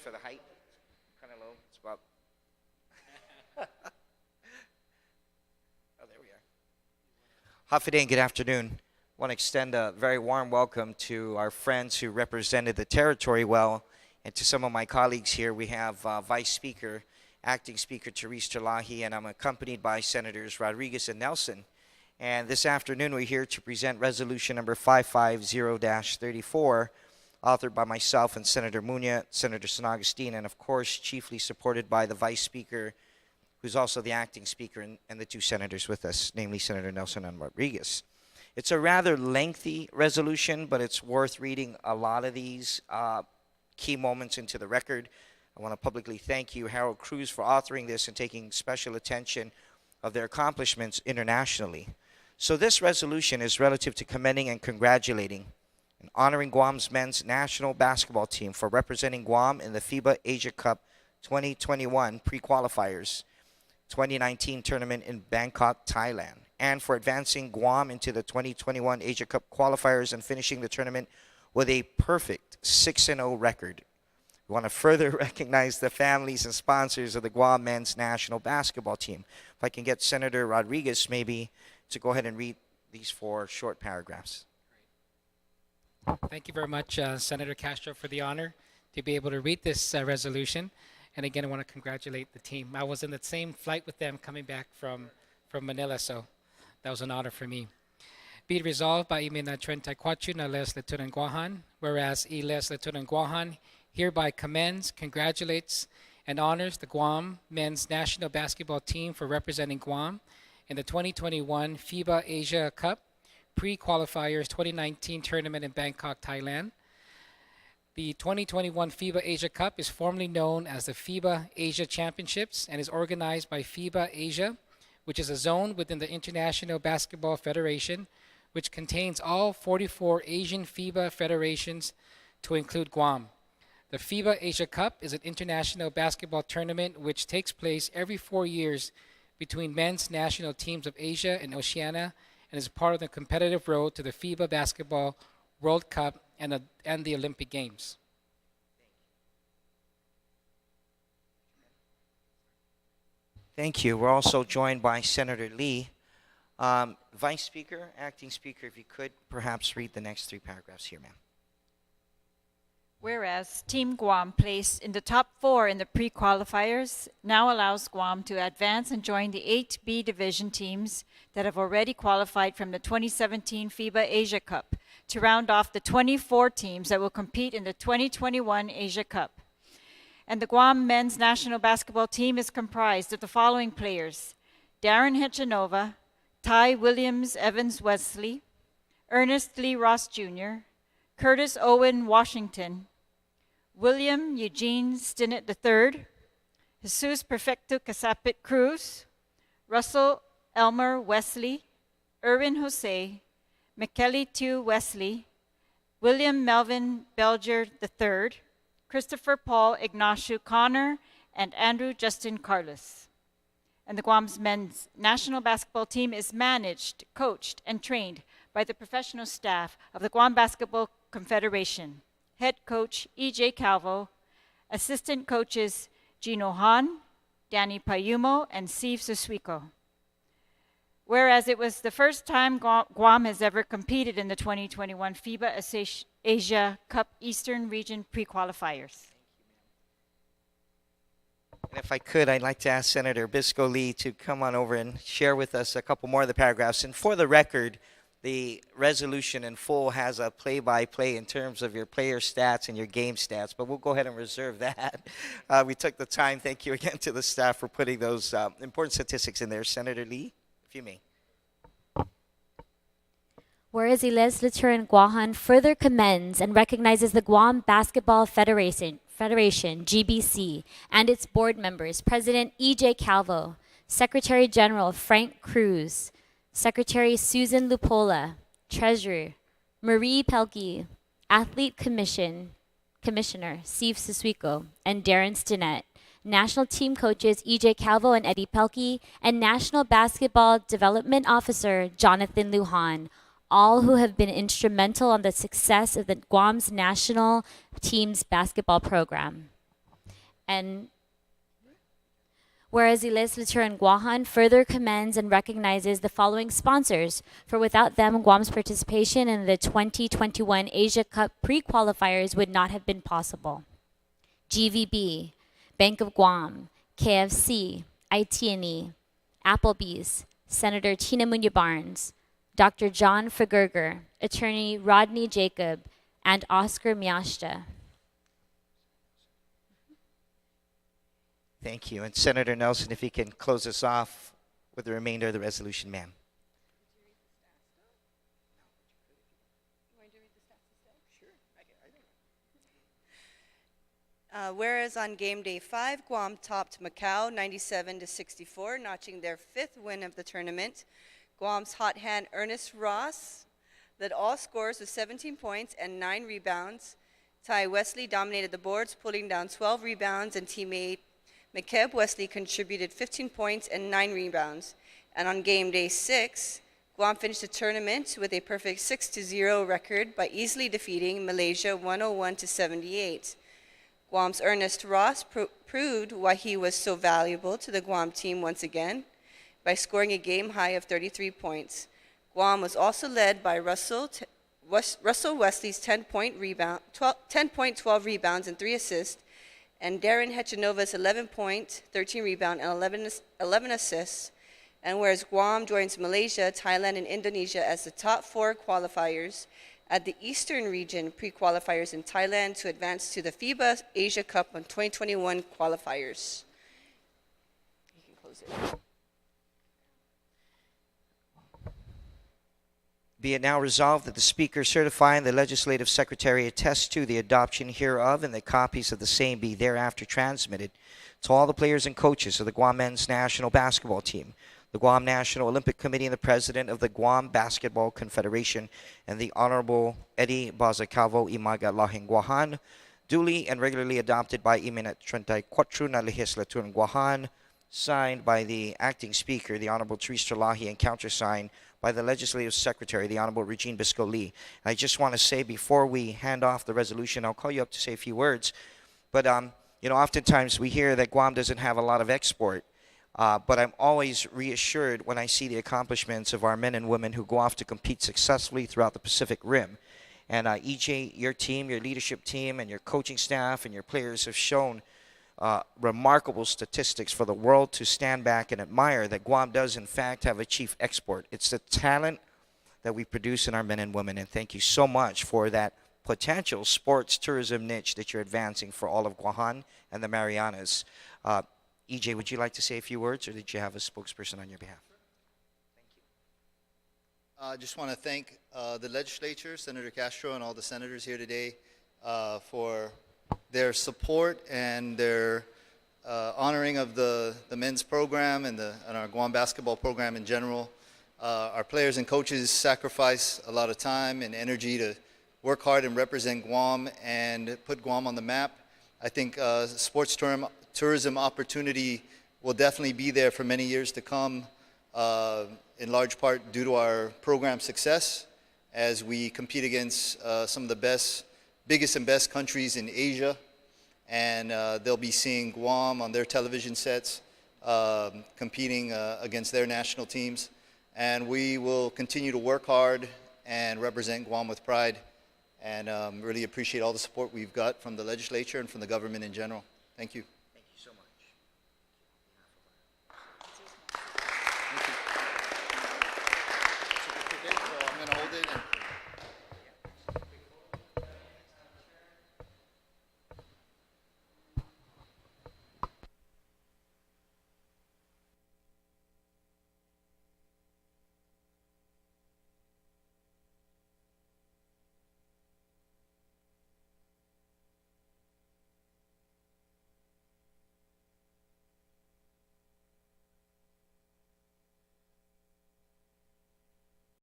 for the height. Kind of low. It's about. Oh, there we are. Hafidain, good afternoon. I want to extend a very warm welcome to our friends who represented the territory well, and to some of my colleagues here. We have Vice Speaker, Acting Speaker Therese Terlahi, and I'm accompanied by Senators Rodriguez and Nelson. And this afternoon, we're here to present resolution number 550-34, authored by myself and Senator Muña, Senator San Agustin, and of course, chiefly supported by the Vice Speaker, who's also the Acting Speaker, and the two senators with us, namely Senator Nelson and Rodriguez. It's a rather lengthy resolution, but it's worth reading a lot of these key moments into the record. I want to publicly thank you, Harold Cruz, for authoring this and taking special attention of their accomplishments internationally. So this resolution is relative to commending and congratulating and honoring Guam's men's national basketball team for representing Guam in the FIBA Asia Cup 2021 pre-qualifiers 2019 tournament in Bangkok, Thailand, and for advancing Guam into the 2021 Asia Cup qualifiers and finishing the tournament with a perfect 6-0 record. We want to further recognize the families and sponsors of the Guam men's national basketball team. If I can get Senator Rodriguez maybe to go ahead and read these 4 short paragraphs. Thank you very much, Senator Castro, for the honor to be able to read this resolution. And again, I want to congratulate the team. I was in the same flight with them coming back from Manila, so that was an honor for me. Be it resolved by Ime na Tren Taekwachu na Les Latunan Guahan, whereas Iles Latunan Guahan hereby commends, congratulates, and honors the Guam men's national basketball team for representing Guam in the 2021 FIBA Asia Cup pre-qualifiers 2019 tournament in Bangkok, Thailand. The 2021 FIBA Asia Cup is formerly known as the FIBA Asia Championships and is organized by FIBA Asia, which is a zone within the International Basketball Federation, which contains all 44 Asian FIBA federations to include Guam. The FIBA Asia Cup is an international basketball tournament which takes place every 4 years between men's national teams of Asia and Oceania and is part of the competitive road to the FIBA Basketball World Cup and the Olympic Games. Thank you. We're also joined by Senator Lee. Vice Speaker, Acting Speaker, if you could perhaps read the next 3 paragraphs here, ma'am. Whereas Team Guam placed in the top 4 in the pre-qualifiers now allows Guam to advance and join the 8B division teams that have already qualified from the 2017 FIBA Asia Cup to round off the 24 teams that will compete in the 2021 Asia Cup. And the Guam men's national basketball team is comprised of the following players: Darren Hechanova, Ty Williams Evans Wesley, Ernest Lee Ross Jr., Curtis Owen Washington, William Eugene Stinnett III, Jesus Perfecto Casapit Cruz, Russell Elmer Wesley, Erwin Jose, McKelly Tew Wesley, William Melvin Belger III, Christopher Paul Ignacio Connor, and Andrew Justin Carlos. And the Guam's men's national basketball team is managed, coached, and trained by the professional staff of the Guam Basketball Confederation. Head coach E.J. Calvo, assistant coaches Gino Han, Danny Payumo, and Steve Susuico. Whereas it was the first time Guam has ever competed in the 2021 FIBA Asia Cup Eastern Region pre-qualifiers. And if I could, I'd like to ask Senator Bisco Lee to come on over and share with us a couple more of the paragraphs. And for the record, the resolution in full has a play-by-play in terms of your player stats and your game stats, but we'll go ahead and reserve that. We took the time. Thank you again to the staff for putting those important statistics in there. Senator Lee, if you may. Whereas Iles Laturan Guahan further commends and recognizes the Guam Basketball Federation, GBC, and its board members, President E.J. Calvo, Secretary General Frank Cruz, Secretary Susan Lupola, Treasurer Marie Pelkey, Athlete Commissioner Steve Susuico, and Darren Stinnett, National Team Coaches E.J. Calvo and Eddie Pelkey, and National Basketball Development Officer Jonathan Lujan, all who have been instrumental on the success of the Guam's national team's basketball program. And whereas the legislature in Guahan further commends and recognizes the following sponsors, for without them, Guam's participation in the 2021 Asia Cup pre-qualifiers would not have been possible. GVB, Bank of Guam, KFC, IT&E, Applebee's, Senator Tina Munya Barnes, Dr. John Fregurger, Attorney Rodney Jacob, and Oscar Miashta. Thank you. And Senator Nelson, if you can close us off with the remainder of the resolution, ma'am. Whereas on game day 5, Guam topped Macau 97-64, notching their 5th win of the tournament. Guam's hot hand Ernest Ross led all scorers with 17 points and 9 rebounds. Ty Wesley dominated the boards, pulling down 12 rebounds, and teammate McKeb Wesley contributed 15 points and 9 rebounds. And on game day 6, Guam finished the tournament with a perfect 6-0 record by easily defeating Malaysia 101-78. Guam's Ernest Ross proved why he was so valuable to the Guam team once again by scoring a game high of 33 points. Guam was also led by Russell Wesley's 10-point, 12 rebounds and 3 assists, and Darren Hechinova's 11-point, 13 rebound, and 11 assists. And whereas Guam joins Malaysia, Thailand, and Indonesia as the top 4 qualifiers at the Eastern region pre-qualifiers in Thailand to advance to the FIBA Asia Cup on 2021 qualifiers. You can close it. Be it now resolved that the Speaker certify and the Legislative Secretary attest to the adoption hereof, and that copies of the same be thereafter transmitted to all the players and coaches of the Guam men's national basketball team, the Guam National Olympic Committee, and the President of the Guam Basketball Confederation, and the Honorable Eddie Bazacalvo Imaga Lahing Guahan, duly and regularly adopted by Iminat 34 na Legislature in Guahan, signed by the Acting Speaker, the Honorable Teresa Lahi, and countersigned by the Legislative Secretary, the Honorable Regine Bisco Lee. I just want to say before we hand off the resolution, I'll call you up to say a few words, but oftentimes we hear that Guam doesn't have a lot of export. But I'm always reassured when I see the accomplishments of our men and women who go off to compete successfully throughout the Pacific Rim. And EJ, your team, your leadership team, and your coaching staff and your players have shown remarkable statistics for the world to stand back and admire that Guam does, in fact, have a chief export. It's the talent that we produce in our men and women. And thank you so much for that potential sports tourism niche that you're advancing for all of Guahan and the Marianas. EJ, would you like to say a few words, or did you have a spokesperson on your behalf? Thank you. I just want to thank the legislature, Senator Castro, and all the senators here today for their support and their honoring of the men's program and our Guam basketball program in general. Our players and coaches sacrifice a lot of time and energy to work hard and represent Guam and put Guam on the map. I think sports tourism opportunity will definitely be there for many years to come, in large part due to our program success as we compete against some of the biggest and best countries in Asia. And they'll be seeing Guam on their television sets, competing against their national teams. And we will continue to work hard and represent Guam with pride, and really appreciate all the support we've got from the legislature and from the government in general. Thank you.